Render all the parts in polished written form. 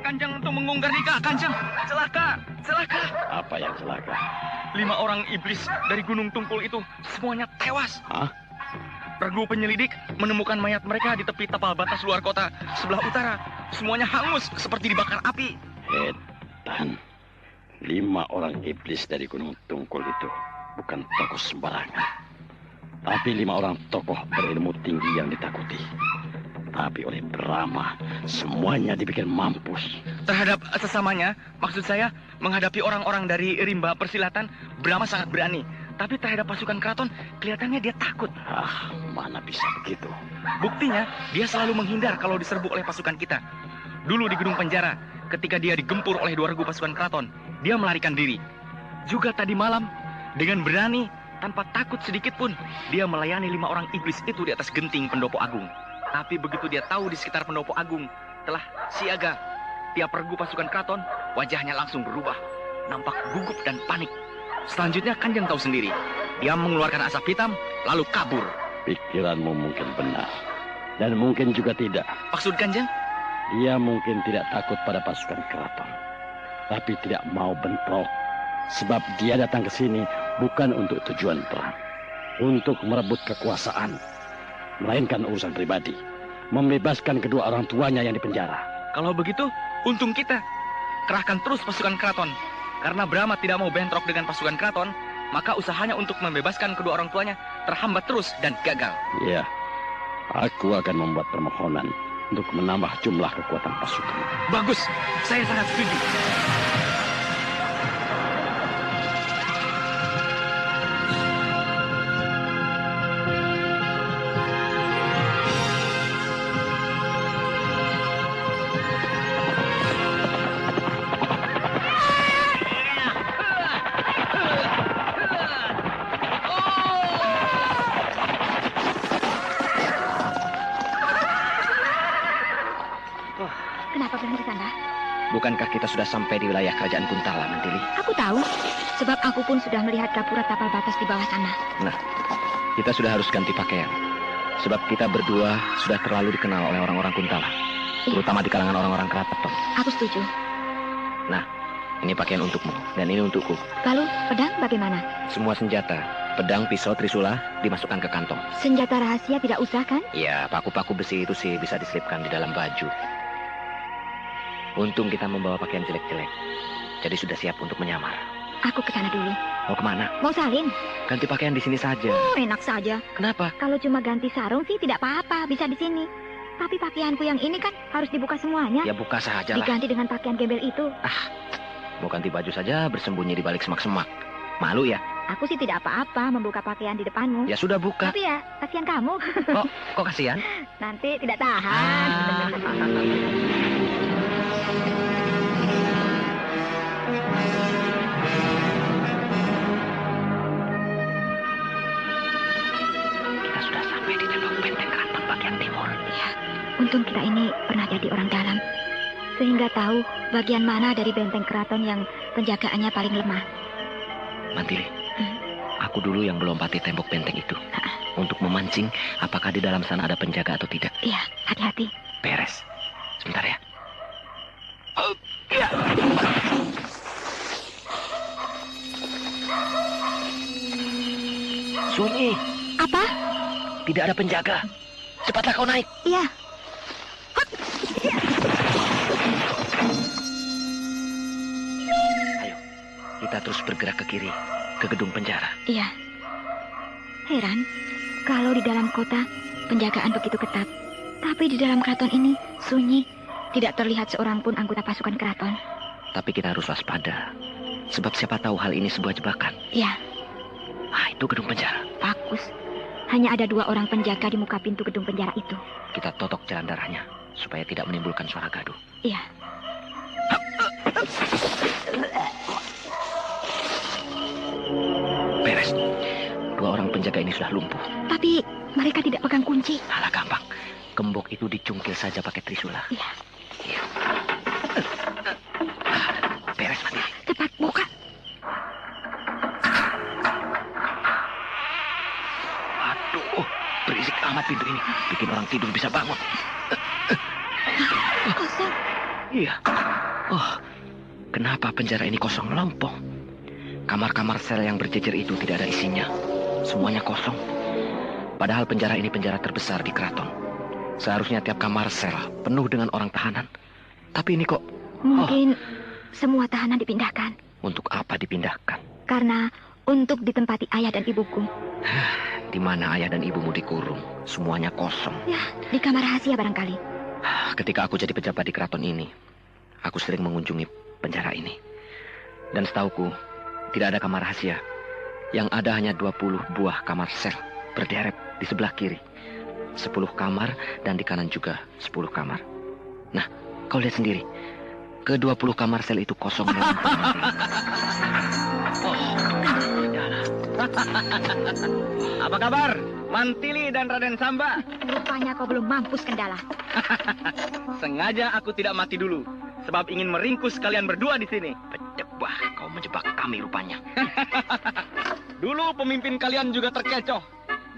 Kanjeng untuk mengungkar nikah, Kanjeng. Celaka. Apa yang celaka? 5 orang iblis dari Gunung Tungkul itu semuanya tewas. Hah? Regu penyelidik menemukan mayat mereka di tepi tapal batas luar kota sebelah utara. Semuanya hangus seperti dibakar api. Edan, 5 orang iblis dari Gunung Tungkul itu bukan tokoh sembarangan. Tapi 5 orang tokoh berilmu tinggi yang ditakuti. Tapi oleh Brahma, semuanya dibikin mampus. Terhadap sesamanya, maksud saya menghadapi orang-orang dari rimba persilatan, Brahma sangat berani. Tapi terhadap pasukan keraton, kelihatannya dia takut. Mana bisa begitu? Buktinya, dia selalu menghindar kalau diserbu oleh pasukan kita. Dulu di gedung penjara, ketika dia digempur oleh 2 regu pasukan keraton, dia melarikan diri. Juga tadi malam, dengan berani, tanpa takut sedikit pun, dia melayani 5 orang iblis itu di atas genting pendopo agung. Tapi begitu dia tahu di sekitar pendopo agung telah siaga tiap regu pasukan keraton, wajahnya langsung berubah, nampak gugup dan panik. Selanjutnya Kanjeng tahu sendiri, dia mengeluarkan asap hitam lalu kabur. Pikiranmu mungkin benar, dan mungkin juga tidak. Maksud Kanjeng? Dia mungkin tidak takut pada pasukan keraton, tapi tidak mau bentrok. Sebab dia datang ke sini bukan untuk tujuan perang, untuk merebut kekuasaan, melainkan urusan pribadi, membebaskan kedua orang tuanya yang dipenjara. Kalau begitu, untung kita. Kerahkan terus pasukan keraton. Karena Brahma tidak mau bentrok dengan pasukan keraton, maka usahanya untuk membebaskan kedua orang tuanya terhambat terus dan gagal. Iya, aku akan membuat permohonan untuk menambah jumlah kekuatan pasukan. Bagus, saya sangat setuju. Bukankah kita sudah sampai di wilayah kerajaan Kuntala, Mantili? Aku tahu, sebab aku pun sudah melihat gapura tapal batas di bawah sana. Nah, kita sudah harus ganti pakaian. Sebab kita berdua sudah terlalu dikenal oleh orang-orang Kuntala. Terutama di kalangan orang-orang keraton. Aku setuju. Nah, ini pakaian untukmu, dan ini untukku. Lalu, pedang bagaimana? Semua senjata, pedang, pisau, trisula, dimasukkan ke kantong. Senjata rahasia tidak usah, kan? Iya, paku-paku besi itu sih bisa diselipkan di dalam baju. Untung kita membawa pakaian jelek-jelek. Jadi sudah siap untuk menyamar. Aku ke sana dulu. Mau kemana? Mau salin. Ganti pakaian di sini saja. Oh, enak saja. Kenapa? Kalau cuma ganti sarung sih tidak apa-apa, bisa di sini. Tapi pakaianku yang ini kan harus dibuka semuanya. Ya buka saja lah. Diganti dengan pakaian gembel itu. Mau ganti baju saja bersembunyi di balik semak-semak. Malu ya? Aku sih tidak apa-apa membuka pakaian di depanmu. Ya sudah buka. Tapi ya, kasihan kamu. Kok kasihan? Nanti tidak tahan. Kita sudah sampai di tembok benteng keraton bagian timur. Ya, untung kita ini pernah jadi orang dalam, sehingga tahu bagian mana dari benteng keraton yang penjagaannya paling lemah. Mantili, aku dulu yang melompati tembok benteng itu untuk memancing apakah di dalam sana ada penjaga atau tidak. Iya, hati-hati. Beres. Sebentar ya. Sunyi. Apa? Tidak ada penjaga. Cepatlah kau naik. Iya. Ayo, kita terus bergerak ke kiri, ke gedung penjara. Iya. Heran, kalau di dalam kota penjagaan begitu ketat, tapi di dalam keraton ini sunyi, tidak terlihat seorang pun anggota pasukan keraton. Tapi kita harus waspada, sebab siapa tahu hal ini sebuah jebakan. Iya. Itu gedung penjara. Bagus. Hanya ada 2 orang penjaga di muka pintu gedung penjara itu. Kita totok jalan darahnya, supaya tidak menimbulkan suara gaduh. Iya. Beres. 2 orang penjaga ini sudah lumpuh. Tapi mereka tidak pegang kunci. Alah, gampang. Gembok itu dicungkil saja pakai trisula. Iya. Beres, Mantili. Cepat, buka. Aduh, berisik amat pintu ini. Bikin orang tidur bisa bangun. Kosong. Iya. Oh, kenapa penjara ini kosong melompong? Kamar-kamar sel yang berjejer itu tidak ada isinya. Semuanya kosong. Padahal penjara ini penjara terbesar di keraton. Seharusnya tiap kamar sel penuh dengan orang tahanan. Tapi ini kok... Mungkin semua tahanan dipindahkan. Untuk apa dipindahkan? Karena untuk ditempati ayah dan ibuku. Di mana ayah dan ibumu dikurung? Semuanya kosong. Ya, di kamar rahasia barangkali. Ketika aku jadi pejabat di keraton ini, aku sering mengunjungi penjara ini. Dan setauku, tidak ada kamar rahasia. Yang ada hanya 20 buah kamar sel berderet di sebelah kiri. 10 kamar dan di kanan juga 10 kamar. Nah, kau lihat sendiri. Ke-20 kamar sel itu kosong. Apa kabar, Mantili dan Raden Samba? Rupanya kau belum mampus, Kendala. Sengaja aku tidak mati dulu, sebab ingin meringkus kalian berdua di sini. Berdebah, kau menjebak kami rupanya. Dulu pemimpin kalian juga terkecoh.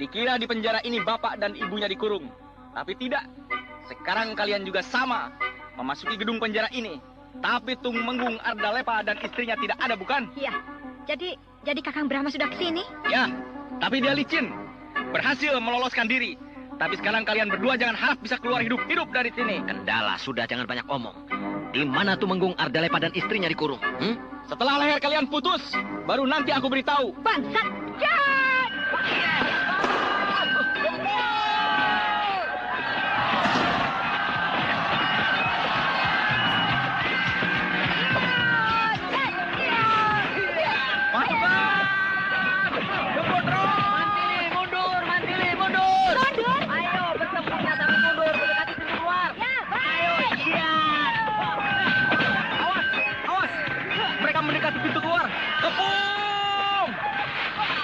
Dikira di penjara ini bapak dan ibunya dikurung. Tapi tidak. Sekarang kalian juga sama. Memasuki gedung penjara ini. Tapi Tumenggung Ardalepa dan istrinya tidak ada, bukan? Iya. Jadi Kakang Brahma sudah kesini? Ya, tapi dia licin. Berhasil meloloskan diri. Tapi sekarang kalian berdua jangan harap bisa keluar hidup-hidup dari sini. Kendala, sudah jangan banyak omong. Di mana Tumenggung Ardalepa dan istrinya dikurung? Setelah leher kalian putus, baru nanti aku beritahu. Bangsat! Mendekati pintu keluar. Kepung!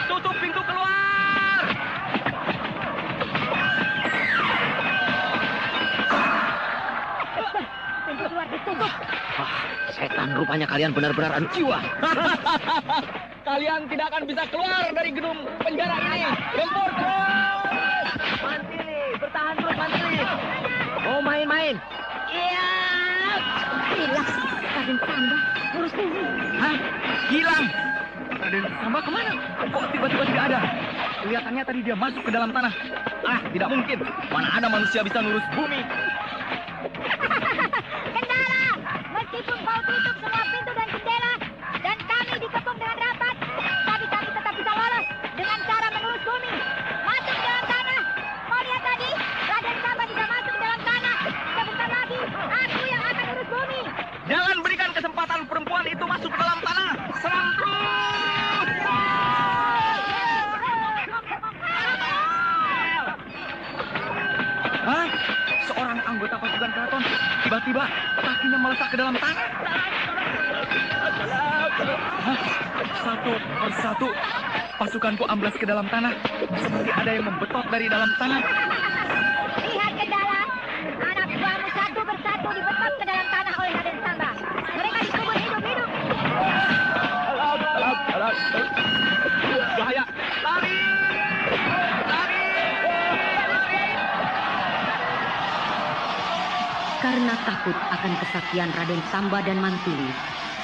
Tutup pintu keluar! Pintu keluar ditutup. Setan, rupanya kalian benar-benar adu jiwa. Kalian tidak akan bisa keluar dari gedung penjara ini. Gempur terus! Mantili, bertahan terus Mantili. Mau main-main? Iya. Hilang. Raden Samba. Urus ini. Hah? Hilang? Raden Samba kemana? Kok tiba-tiba tidak ada? Kelihatannya tadi dia masuk ke dalam tanah. Ah, tidak mungkin. Mana ada manusia bisa ngurus bumi? Kendala! Meskipun kau tutup semua pintu dan jendela, dan kami dikepung dengan rapat, tapi kami tetap bisa lolos dengan cara menurus bumi. Masuk ke dalam tanah. Kau lihat tadi, Raden Samba bisa masuk ke dalam tanah. Sebentar lagi, aku yang akan urus bumi. Jangan berikan kesempatan perempuan itu masuk ke dalam tanah. Serang terus! Hah? Seorang anggota pasukan keraton tiba-tiba kakinya melesat ke dalam tanah. Hah? Satu persatu pasukanku amblas ke dalam tanah. Seperti ada yang membetot dari dalam tanah. Lihat Kendala, anak buahmu satu persatu dibetot ke dalam tanah oleh Raden Samba. Mereka dikubur hidup-hidup. Bahaya! Lari! Lari! Karena takut akan kesaktian Raden Samba dan Mantili,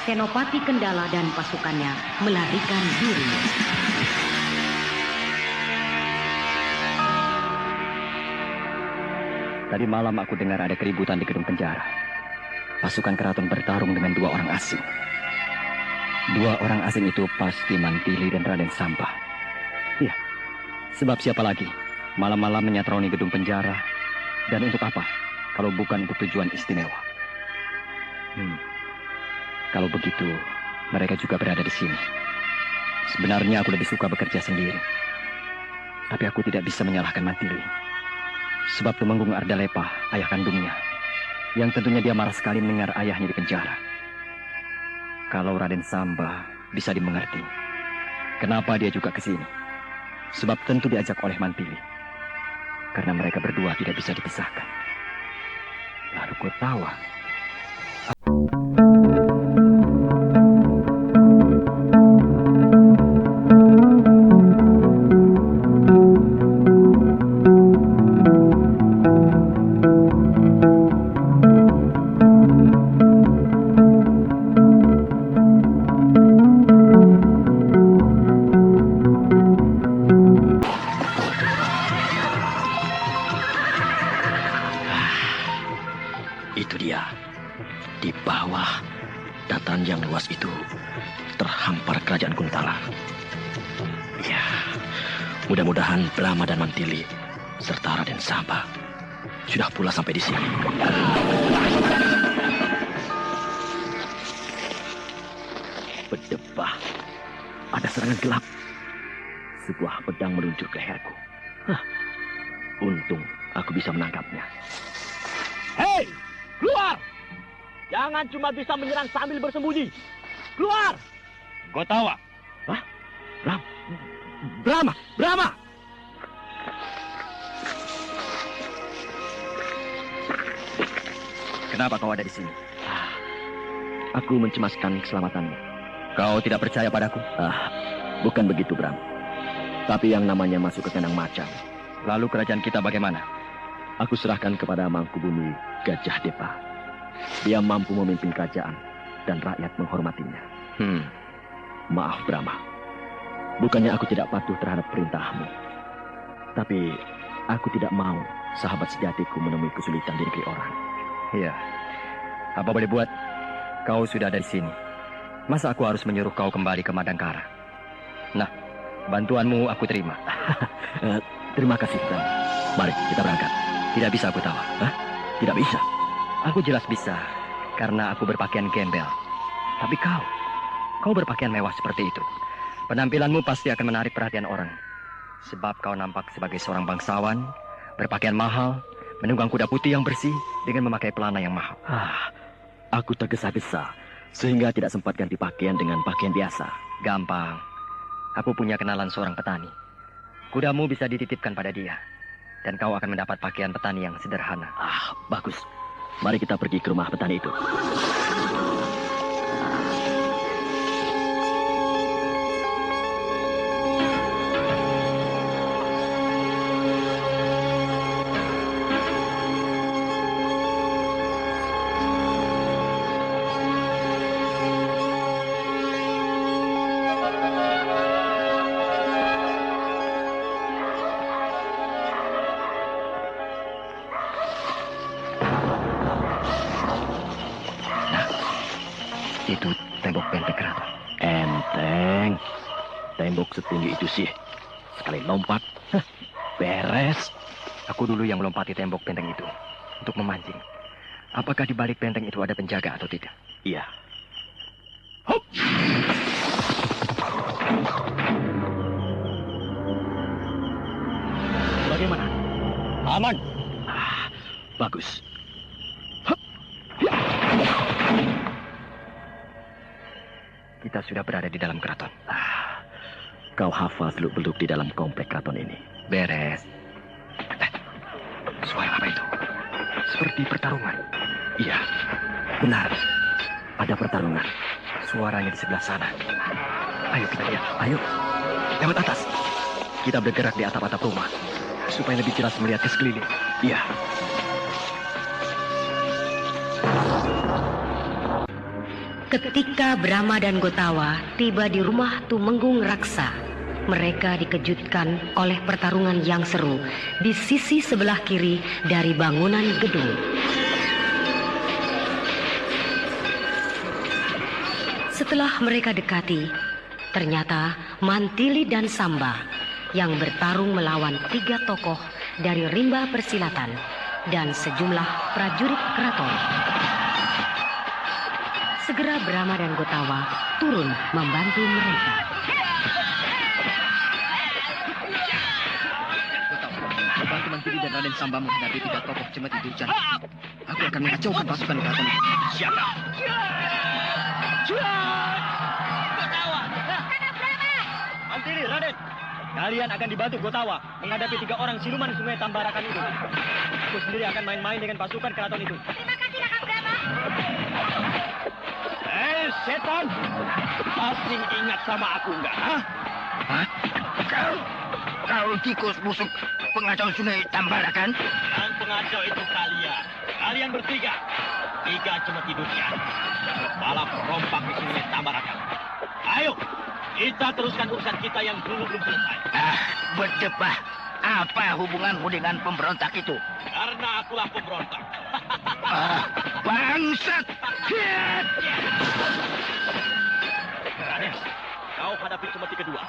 Senopati Kendala dan pasukannya melarikan diri. Tadi malam aku dengar ada keributan di gedung penjara. Pasukan keraton bertarung dengan 2 orang asing. 2 orang asing itu pasti Mantili dan Raden Samba. Iya, sebab siapa lagi malam-malam menyatroni gedung penjara. Dan untuk apa? Kalau bukan untuk tujuan istimewa. Kalau begitu, mereka juga berada di sini. Sebenarnya aku lebih suka bekerja sendiri. Tapi aku tidak bisa menyalahkan Mantili. Sebab Tumenggung Ardalepa, ayah kandungnya, yang tentunya dia marah sekali mendengar ayahnya di penjara. Kalau Raden Samba bisa dimengerti, kenapa dia juga ke sini? Sebab tentu diajak oleh Mantili. Karena mereka berdua tidak bisa dipisahkan. Lalu kau tawa. Itu dia. Di bawah dataran yang luas itu terhampar kerajaan Kuntala. Ya, mudah-mudahan Brahma dan Mantili serta Raden Samba sudah pula sampai di sini. Berdebah, ada serangan gelap. Sebuah pedang meluncur ke leherku. Untung aku bisa menangkapnya. Hei, keluar! Jangan cuma bisa menyerang sambil bersembunyi. Keluar! Gotawa. Hah? Brahma! Brahma! Kenapa kau ada di sini? Aku mencemaskan keselamatanmu. Kau tidak percaya padaku? Bukan begitu, Bram. Tapi yang namanya masuk ke kandang macan. Lalu kerajaan kita bagaimana? Aku serahkan kepada Mangkubumi Gajah Depa. Dia mampu memimpin kerajaan dan rakyat menghormatinya. Maaf, Brahma. Bukannya aku tidak patuh terhadap perintahmu. Tapi aku tidak mau sahabat sejatiku menemui kesulitan di negeri orang. Iya. Apa boleh buat? Kau sudah ada di sini. Masa aku harus menyuruh kau kembali ke Madangkara? Nah, bantuanmu aku terima. Terima kasih, Bram. Mari, kita berangkat. Tidak bisa aku tahu. Tidak bisa. Aku jelas bisa, karena aku berpakaian gembel. Tapi kau berpakaian mewah seperti itu. Penampilanmu pasti akan menarik perhatian orang. Sebab kau nampak sebagai seorang bangsawan, berpakaian mahal, menunggang kuda putih yang bersih dengan memakai pelana yang mahal. Aku tergesa-gesa, sehingga tidak sempat ganti pakaian dengan pakaian biasa. Gampang. Aku punya kenalan seorang petani. Kudamu bisa dititipkan pada dia. Dan kau akan mendapat pakaian petani yang sederhana. Bagus. Mari kita pergi ke rumah petani itu. Itu tembok benteng keraton. Enteng. Tembok setinggi itu sih. Sekali lompat, beres. Aku dulu yang melompati tembok benteng itu untuk memancing. Apakah di balik benteng itu ada penjaga atau tidak? Iya. Hop! Bagaimana? Aman. Bagus. Kita sudah berada di dalam keraton. Kau hafal seluk-beluk di dalam komplek keraton ini. Beres. Suara apa itu? Seperti pertarungan. Iya, benar. Ada pertarungan. Suaranya di sebelah sana. Ayo kita lihat. Ayo, Lewat atas. Kita bergerak di atap-atap rumah. Supaya lebih jelas melihat ke sekeliling. iya. Ketika Brahma dan Gotawa tiba di rumah Tumenggung Raksa, mereka dikejutkan oleh pertarungan yang seru di sisi sebelah kiri dari bangunan gedung. Setelah mereka dekati, ternyata Mantili dan Samba yang bertarung melawan 3 tokoh dari rimba persilatan dan sejumlah prajurit keraton. Segera Brahma dan Gotawa turun membantu mereka. Bantu Mantili dan Raden Samba menghadapi 3 tokoh Cemeti Durjana. Aku akan mengacaukan pasukan keraton itu. Siapa? Mantili, Raden. Kalian akan dibantu Gotawa menghadapi 3 orang siluman Sungai Tambarakan itu. Aku sendiri akan main-main dengan pasukan keraton itu. Terima kasih, Raka Brahma. Setan! Masih ingat sama aku enggak? Kau tikus busuk pengacau Sungai Tambarakan? Yang pengacau itu kalian. Kalian bertiga. 3 Cemeti Durjana. Kepala perompak di Sungai Tambarakan. Ayo, kita teruskan urusan kita yang belum selesai. Berdebah. Apa hubunganmu dengan pemberontak itu? Karena akulah pemberontak. Bangsat! Raden, kau hadapi cemeti kedua.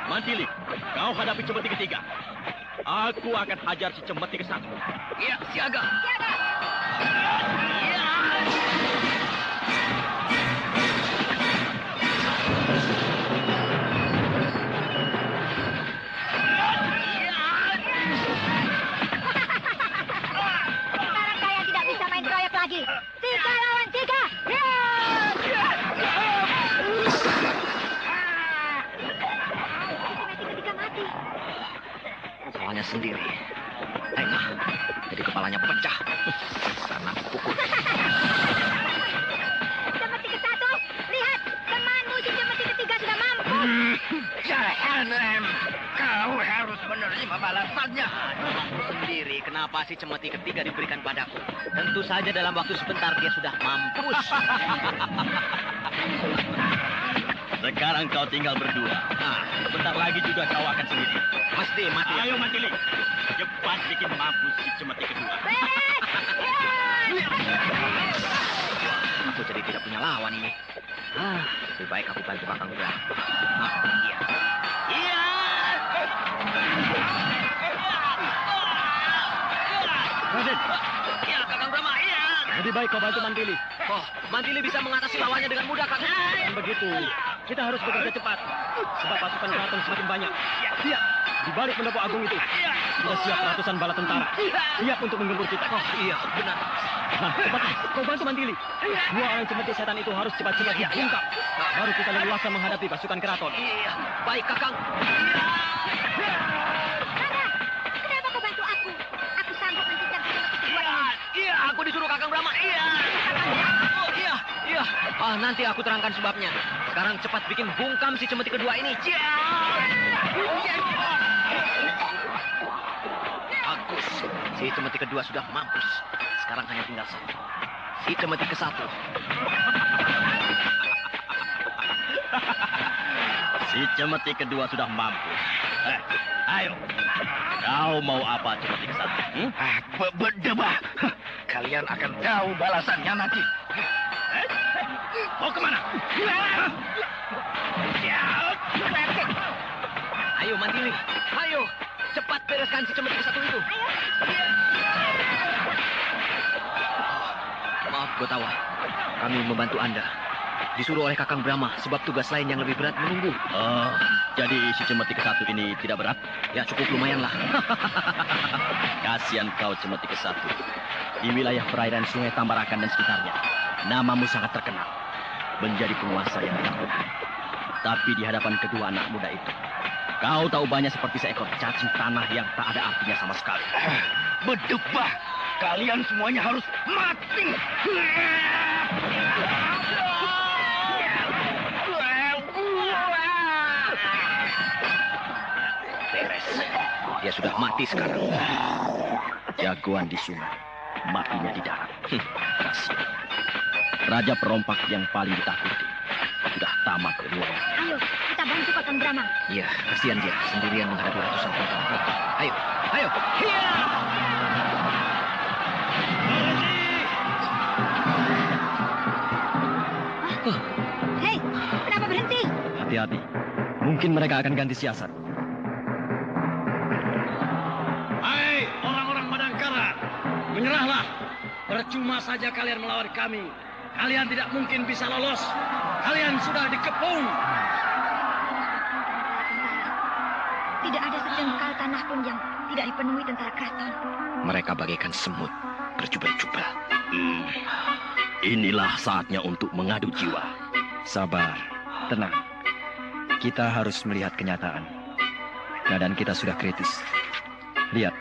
Mantili, kau hadapi cemeti ketiga. Aku akan hajar si cemeti ke-1. Ya, siaga. Sekarang kalian tidak bisa main proyek lagi. 3 lawan 3. Ketiga mati. Soalnya sendiri. Tengah. Jadi kepalanya pecah. Karena pukul. Cemeti ke-1. Lihat, temanmu si cemeti ketiga sudah mampu. Jahanam! Kau harus menerima balasannya. Sendiri, kenapa si cemeti ketiga diberikan padaku? Tentu saja dalam waktu sebentar dia sudah mampus. Sekarang kau tinggal berdua. Nah, Sebentar lagi juga kau akan sendiri. mesti mati. Ayo Mantili, cepat bikin mampus si cemeti kedua. Aku jadi tidak punya lawan ini. Lebih baik aku bantu Kakang Brahma. Iya. Iya. Raden, Iya, Kakang Brahma, iya. lebih baik kau bantu Mantili. Oh, Mantili bisa mengatasi lawannya dengan mudah, Kakang. Dan begitu, kita harus bekerja cepat. Sebab pasukan keraton semakin banyak. Siap, di balik pendopo agung itu. Sudah siap ratusan bala tentara. Siap untuk menggempur kita. Oh, iya, benar. Nah, cepat, kau bantu Mantili. Dua orang cemeti setan itu harus cepat-cepat dibungkam. Baru kita leluasa menghadapi pasukan keraton. Iya, baik, Kakang. Rara, kenapa kau bantu aku? Aku sanggup mencicam si cemeti kedua ini. Iya, aku disuruh Kakang Brahma. Iya. Oh, iya, iya. Nanti aku terangkan sebabnya. Sekarang cepat bikin bungkam si cemeti kedua ini. Bagus. Si cemeti kedua sudah mampus. Sekarang hanya tinggal satu. Si cemeti ke-1. Si cemeti kedua sudah mampus. Ayo, kau mau apa cemeti ke-1? Berdebah. Kalian akan tahu balasannya nanti. Mau kemana? Ayo, Mantili. Ayo. Cepat bereskan si cemeti ke-1 itu. Maaf, Gotawa. Kami membantu Anda. Disuruh oleh Kakang Brahma sebab tugas lain yang lebih berat menunggu. Oh, jadi si cemeti ke-1 ini tidak berat? Ya, cukup lumayan lah. Kasihan kau cemeti ke-1. Di wilayah perairan Sungai Tambarakan dan sekitarnya, namamu sangat terkenal. Menjadi penguasa yang ditakuti. Tapi di hadapan kedua anak muda itu, kau tahu banyak seperti seekor cacing tanah yang tak ada artinya sama sekali. Berdebah. Kalian semuanya harus mati. Beres. Dia sudah mati sekarang. Jagoan di sungai, matinya di darat. Kasihan. Raja perompak yang paling ditakuti sudah tamat riwayat. Ayo, kita bantu Kakang Brahma. Iya, kasihan dia sendirian menghadapi ratusan tentara. Ayo, ayo. Hiya! Hei, kenapa berhenti? Hati-hati, mungkin mereka akan ganti siasat. Hai orang-orang Madangkara, menyerahlah. Percuma saja kalian melawan kami. Kalian tidak mungkin bisa lolos. Kalian sudah dikepung. Tidak ada sejengkal tanah pun yang tidak dipenuhi tentara keraton. Mereka bagaikan semut berjubel-jubel. Inilah saatnya untuk mengadu jiwa. Sabar, tenang. Kita harus melihat kenyataan. Keadaan kita sudah kritis. Lihat,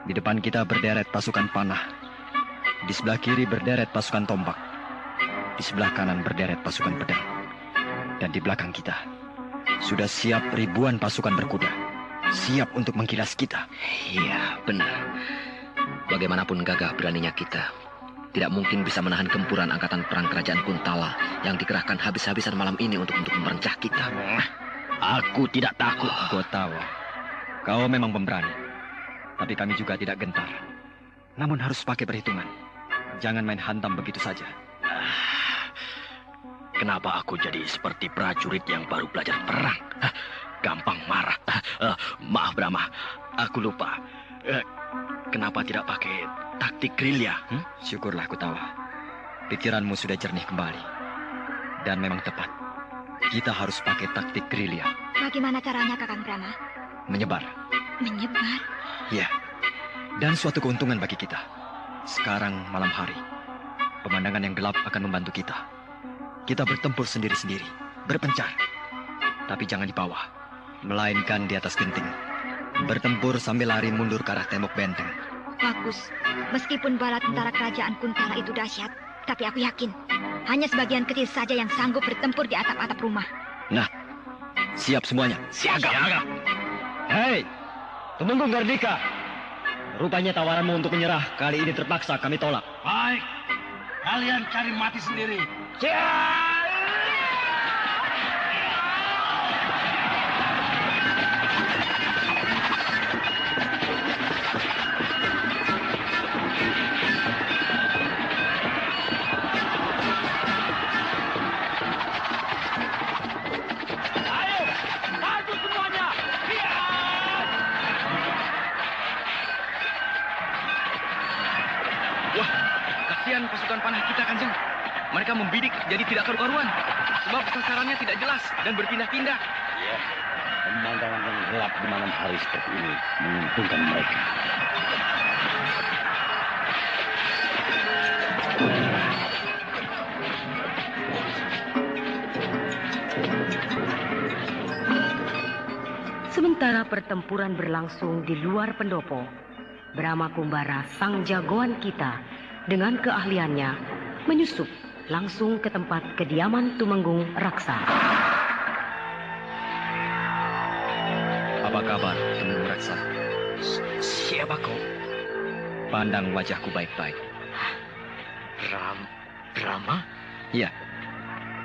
di depan kita berderet pasukan panah. Di sebelah kiri berderet pasukan tombak. Di sebelah kanan berderet pasukan pedang. Dan di belakang kita sudah siap ribuan pasukan berkuda. Siap untuk mengkilas kita. Iya, benar. Bagaimanapun gagah beraninya kita, tidak mungkin bisa menahan gempuran angkatan perang kerajaan Kuntala yang dikerahkan habis-habisan malam ini untuk merencah kita. Aku tidak takut, Gotawa. Kau memang pemberani. Tapi kami juga tidak gentar. Namun harus pakai perhitungan. Jangan main hantam begitu saja. Kenapa aku jadi seperti prajurit yang baru belajar perang? Gampang marah. Maaf Brahma, aku lupa. Kenapa tidak pakai taktik gerilya? Syukurlah Kutawa. Pikiranmu sudah jernih kembali. Dan memang tepat. Kita harus pakai taktik gerilya. Bagaimana caranya, Kakang Brahma? Menyebar. Menyebar? Ya. Dan suatu keuntungan bagi kita. Sekarang malam hari. Pemandangan yang gelap akan membantu kita. Kita bertempur sendiri-sendiri. Berpencar. Tapi jangan di bawah. Melainkan di atas genting. Bertempur sambil lari mundur ke arah tembok benteng. Bagus. Meskipun bala tentara kerajaan Kuntala itu dahsyat, tapi aku yakin hanya sebagian kecil saja yang sanggup bertempur di atap-atap rumah. Nah, siap semuanya. Siaga. Hei, Tumenggung Gardika. Rupanya tawaranmu untuk menyerah kali ini terpaksa kami tolak. Baik, kalian cari mati sendiri. Kasihan pasukan panah kita, Kanjeng. Mereka membidik jadi tidak karu-karuan. Sebab sasarannya tidak jelas dan berpindah-pindah. Ya, pemandangan yang gelap di malam hari seperti ini menguntungkan mereka. Sementara pertempuran berlangsung di luar pendopo, Brahma Kumbara, sang jagoan kita, dengan keahliannya menyusup langsung ke tempat kediaman Tumenggung Raksa. Apa kabar, Tumenggung Raksa? Siapa kau? Pandang wajahku baik-baik. Brahma? Iya,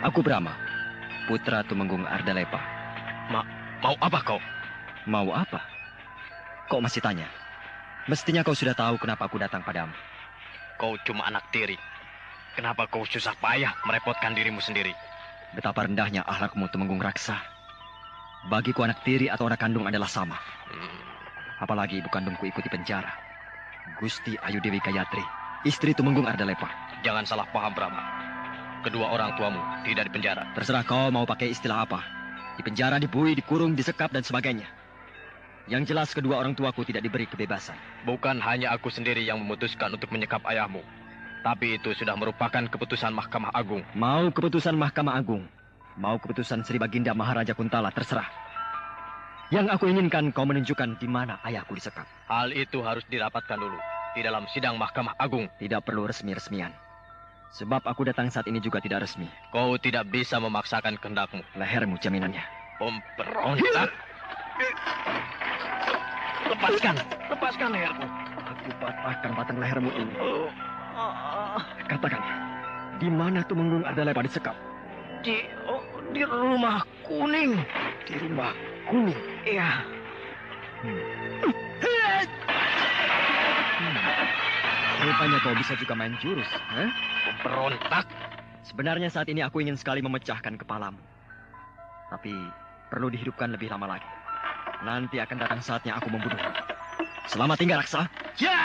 aku Brahma, putra Tumenggung Ardalepa. Mau apa kau? Mau apa? Kok masih tanya? Mestinya kau sudah tahu kenapa aku datang padamu. Kau cuma anak tiri. Kenapa kau susah payah merepotkan dirimu sendiri? Betapa rendahnya akhlakmu, Tumenggung Raksa. Bagiku anak tiri atau anak kandung adalah sama. Apalagi ibu kandungku ikut di penjara. Gusti Ayu Dewi Gayatri, istri Tumenggung Ardalepa. Jangan salah paham, Brahma. Kedua orang tuamu tidak di penjara. Terserah kau mau pakai istilah apa. Di penjara, dibui, dikurung, disekap, dan sebagainya. Yang jelas kedua orang tuaku tidak diberi kebebasan. Bukan hanya aku sendiri yang memutuskan untuk menyekap ayahmu. Tapi itu sudah merupakan keputusan Mahkamah Agung. Mau keputusan Mahkamah Agung, mau keputusan Sri Baginda Maharaja Kuntala, terserah. Yang aku inginkan kau menunjukkan di mana ayahku disekap. Hal itu harus dirapatkan dulu di dalam sidang Mahkamah Agung. Tidak perlu resmi-resmian. Sebab aku datang saat ini juga tidak resmi. Kau tidak bisa memaksakan kehendakmu. Lehermu jaminannya. Pemberontak. Lepaskan lehermu. Aku patahkan batang lehermu ini. Katakan, di mana Tumenggung Ardalepa disekap? Di rumah kuning. Di rumah kuning? Iya. Rupanya kau bisa juga main jurus, Berontak. Sebenarnya saat ini aku ingin sekali memecahkan kepalamu. Tapi perlu dihidupkan lebih lama lagi. Nanti akan datang saatnya aku membunuhmu. Selamat tinggal, Raksa. Ya!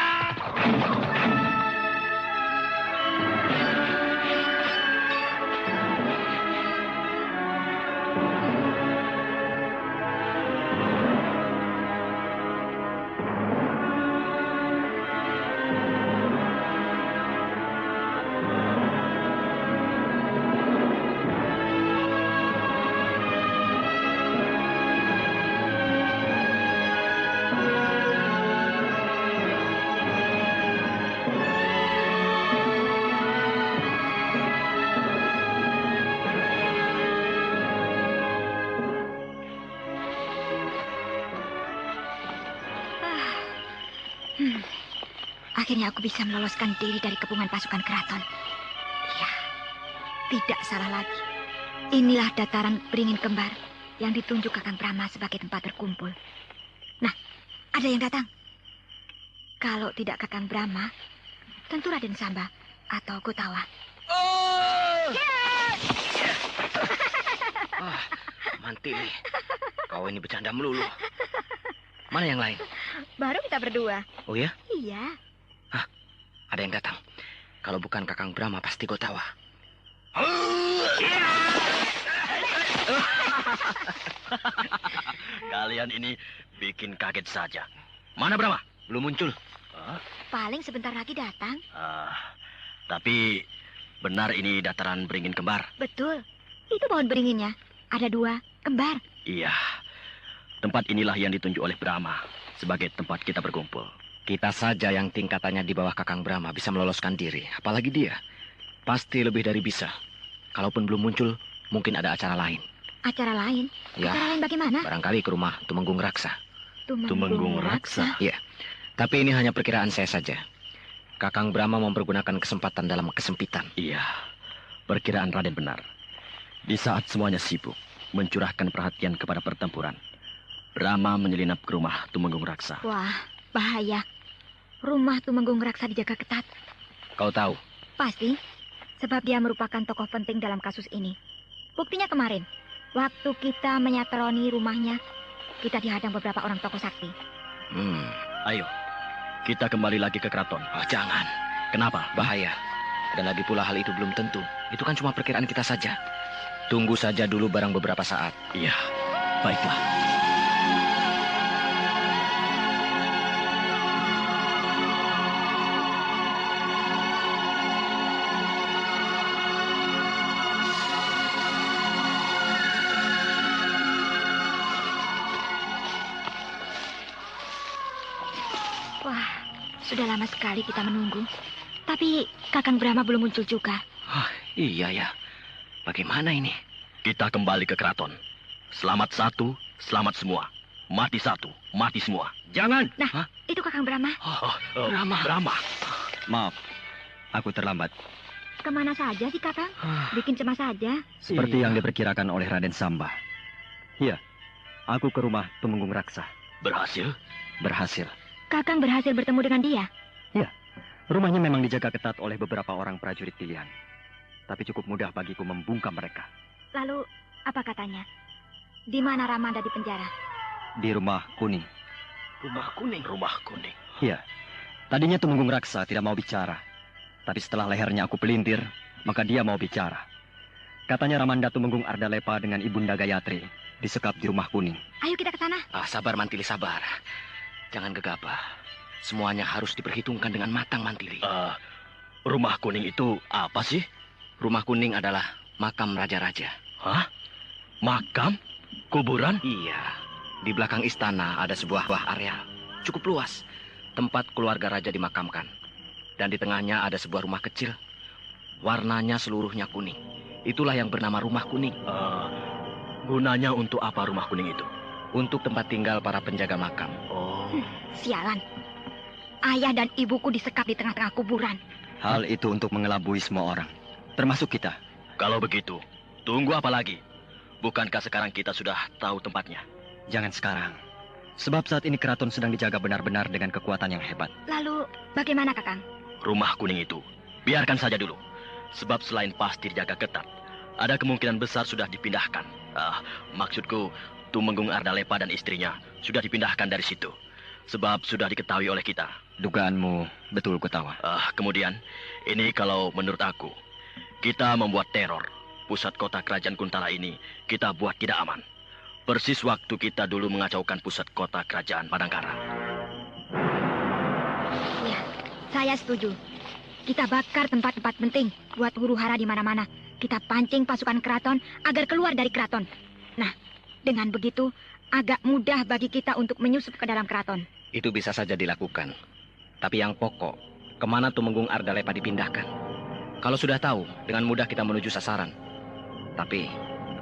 Akhirnya aku bisa meloloskan diri dari kepungan pasukan keraton. Ya, tidak salah lagi. Inilah dataran beringin kembar yang ditunjuk Kakang Brahma sebagai tempat berkumpul. Nah, ada yang datang. Kalau tidak Kakang Brahma, tentu Raden Samba atau Gotawa. Mantili, kau ini bercanda melulu. Mana yang lain? Baru kita berdua. Oh ya? Iya. Ada yang datang. Kalau bukan Kakang Brahma, pasti Gotawa. Kalian ini bikin kaget saja. Mana Brahma? Belum muncul. Paling sebentar lagi datang. Tapi benar ini dataran beringin kembar. Betul. Itu pohon beringinnya. Ada 2, kembar. Iya. Tempat inilah yang ditunjuk oleh Brahma sebagai tempat kita berkumpul. Kita saja yang tingkatannya di bawah Kakang Brahma bisa meloloskan diri. Apalagi dia. Pasti lebih dari bisa. Kalaupun belum muncul, mungkin ada acara lain. Acara lain? Ya, Acara lain bagaimana? barangkali ke rumah Tumenggung Raksa. Tumenggung Raksa. Iya. Tapi ini hanya perkiraan saya saja. Kakang Brahma mempergunakan kesempatan dalam kesempitan. Iya. Perkiraan Raden benar. Di saat semuanya sibuk mencurahkan perhatian kepada pertempuran, Brahma menyelinap ke rumah Tumenggung Raksa. Wah, bahaya. Rumah Tumenggung Raksa dijaga ketat. Kau tahu? Pasti. Sebab dia merupakan tokoh penting dalam kasus ini. Buktinya kemarin, waktu kita menyatroni rumahnya, kita dihadang beberapa orang tokoh sakti. Ayo, kita kembali lagi ke keraton. Oh, jangan. Kenapa? Bahaya. Dan lagi pula hal itu belum tentu. Itu kan cuma perkiraan kita saja. Tunggu saja dulu barang beberapa saat. Iya, baiklah. Wah, sudah lama sekali kita menunggu. Tapi Kakang Brahma belum muncul juga. Iya ya. Bagaimana ini? Kita kembali ke keraton. Selamat satu, selamat semua. Mati satu, mati semua. Jangan! Nah, itu Kakang Brahma. Brahma. Maaf, aku terlambat. Kemana saja sih Kakang? Bikin cemas saja. Seperti yang diperkirakan oleh Raden Samba. Iya, aku ke rumah Tumenggung Raksa. Berhasil? Berhasil. Kakang berhasil bertemu dengan dia. Rumahnya memang dijaga ketat oleh beberapa orang prajurit pilihan. Tapi cukup mudah bagiku membungkam mereka. Lalu, apa katanya? Di mana Ramanda di penjara? Di rumah kuning. Rumah kuning? Rumah kuning. Iya. Tadinya Tumenggung Raksa tidak mau bicara. Tapi setelah lehernya aku pelintir, maka dia mau bicara. Katanya Ramanda Tumenggung Ardalepa dengan Ibunda Gayatri disekap di rumah kuning. Ayo kita ke sana. Sabar Mantili, sabar. Jangan gegabah. Semuanya harus diperhitungkan dengan matang, Mantili. Rumah kuning itu apa sih? Rumah kuning adalah makam raja-raja. Hah? Makam? Kuburan? Iya. Di belakang istana ada sebuah area cukup luas. Tempat keluarga raja dimakamkan. Dan di tengahnya ada sebuah rumah kecil. Warnanya seluruhnya kuning. Itulah yang bernama rumah kuning. Gunanya untuk apa rumah kuning itu? Untuk tempat tinggal para penjaga makam. Sialan. Ayah dan ibuku disekap di tengah-tengah kuburan. Hal itu untuk mengelabui semua orang, termasuk kita. Kalau begitu, tunggu apa lagi? Bukankah sekarang kita sudah tahu tempatnya? Jangan sekarang. Sebab saat ini keraton sedang dijaga benar-benar dengan kekuatan yang hebat. Lalu, bagaimana Kakang? Rumah kuning itu, biarkan saja dulu. Sebab selain pasti dijaga ketat, ada kemungkinan besar sudah dipindahkan. Maksudku, Tumenggung Ardalepa dan istrinya sudah dipindahkan dari situ. Sebab sudah diketahui oleh kita. Dugaanmu betul, Gotawa. Kemudian, ini kalau menurut aku, kita membuat teror. Pusat kota kerajaan Kuntala ini kita buat tidak aman. Persis waktu kita dulu mengacaukan pusat kota kerajaan Padangkara. Ya, saya setuju. Kita bakar tempat-tempat penting buat huru-hara di mana-mana. Kita pancing pasukan keraton agar keluar dari keraton. Nah, dengan begitu agak mudah bagi kita untuk menyusup ke dalam keraton. Itu bisa saja dilakukan. Tapi yang pokok, kemana Tumenggung Ardalepa dipindahkan? Kalau sudah tahu, dengan mudah kita menuju sasaran. Tapi,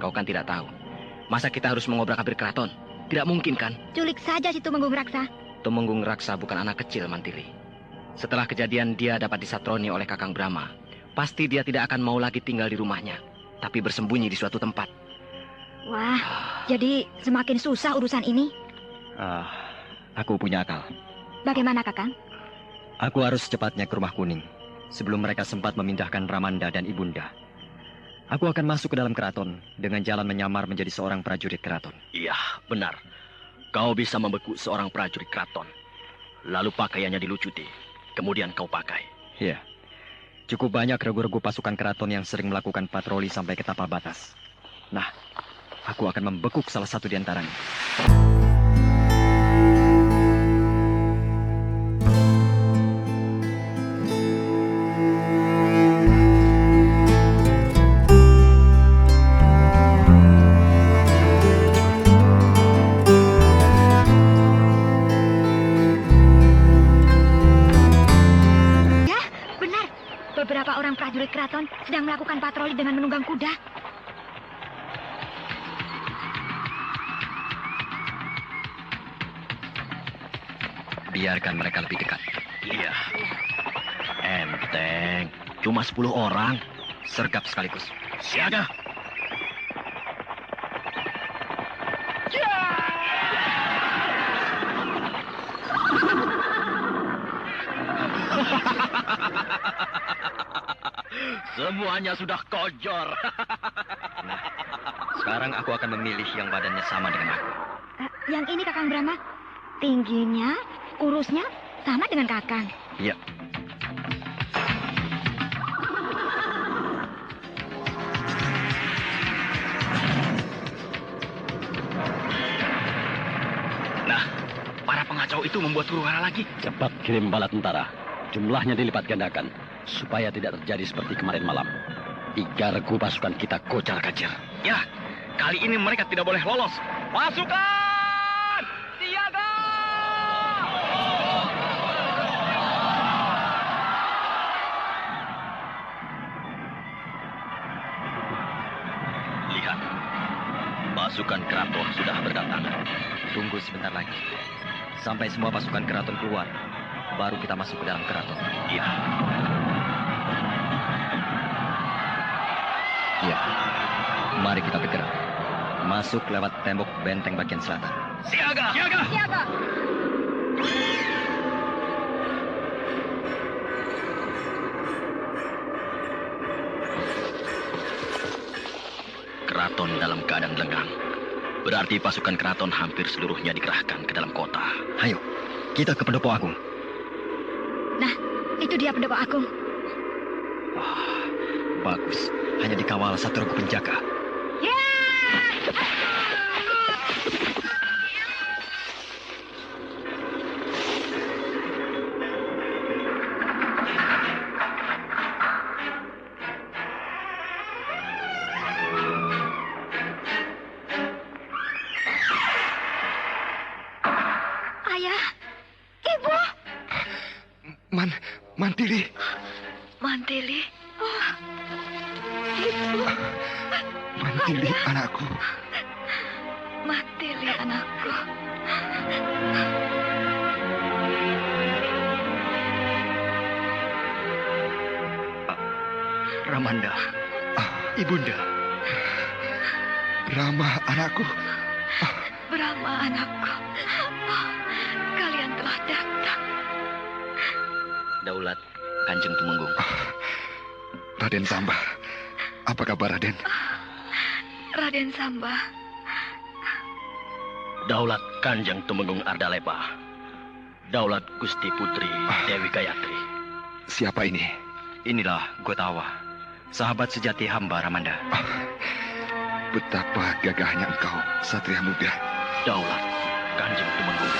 kau kan tidak tahu. Masa kita harus mengobrak-abrik keraton? Tidak mungkin kan? Culik saja si Tumenggung Raksa. Tumenggung Raksa bukan anak kecil, Mantili. Setelah kejadian dia dapat disatroni oleh Kakang Brahma, pasti dia tidak akan mau lagi tinggal di rumahnya, tapi bersembunyi di suatu tempat. Wah, jadi semakin susah urusan ini. Aku punya akal. Bagaimana, Kakang? Aku harus secepatnya ke rumah kuning. sebelum mereka sempat memindahkan Ramanda dan Ibunda. Aku akan masuk ke dalam keraton dengan jalan menyamar menjadi seorang prajurit keraton. Iya, benar. Kau bisa membekuk seorang prajurit keraton. Lalu pakaiannya dilucuti. Kemudian kau pakai. Iya. Cukup banyak regu-regu pasukan keraton yang sering melakukan patroli sampai ke tapal batas. Nah, aku akan membekuk salah satu di antaranya. Beberapa orang prajurit keraton sedang melakukan patroli dengan menunggang kuda. Biarkan mereka lebih dekat. Iya. Enteng. Cuma 10 orang. Sergap sekaligus. Siaga. Semuanya sudah kojor. Nah, sekarang aku akan memilih yang badannya sama dengan aku. Yang ini Kakang Brahma. Tingginya, kurusnya sama dengan Kakang. Iya. Nah, para pengacau itu membuat huru-hara lagi. Cepat kirim bala tentara. Jumlahnya dilipat gandakan. Supaya tidak terjadi seperti kemarin malam. 3 regu pasukan kita kocar-kacir. Ya, kali ini mereka tidak boleh lolos. Pasukan! Siaga! Lihat, pasukan keraton sudah berdatangan. Tunggu sebentar lagi. Sampai semua pasukan keraton keluar, baru kita masuk ke dalam keraton. Iya. Ya, mari kita bergerak. Masuk lewat tembok benteng bagian selatan. Siaga! Siaga! Siaga! Keraton dalam keadaan lenggang. Berarti pasukan keraton hampir seluruhnya dikerahkan ke dalam kota. Ayo, kita ke pendopo agung. Nah, itu dia pendopo agung. Wah, bagus. Hanya dikawal 1 regu penjaga. Ayah, Ibu. Mantili. Mantili. Oh, Ibu. Mantili anakku. Mantili anakku. Ramanda, Ibunda. Rama anakku. Brahma anakku. Oh, kalian telah datang. Daulat, Kanjeng Tumenggung. Raden Samba. Apa kabar Raden? Raden Samba. Daulat Kanjeng Tumenggung Ardalepa. Daulat Gusti Putri Dewi Gayatri. Siapa ini? Inilah Gotawa, sahabat sejati hamba Ramanda. Betapa gagahnya engkau, Satria Muda. Daulat Kanjeng Tumenggung.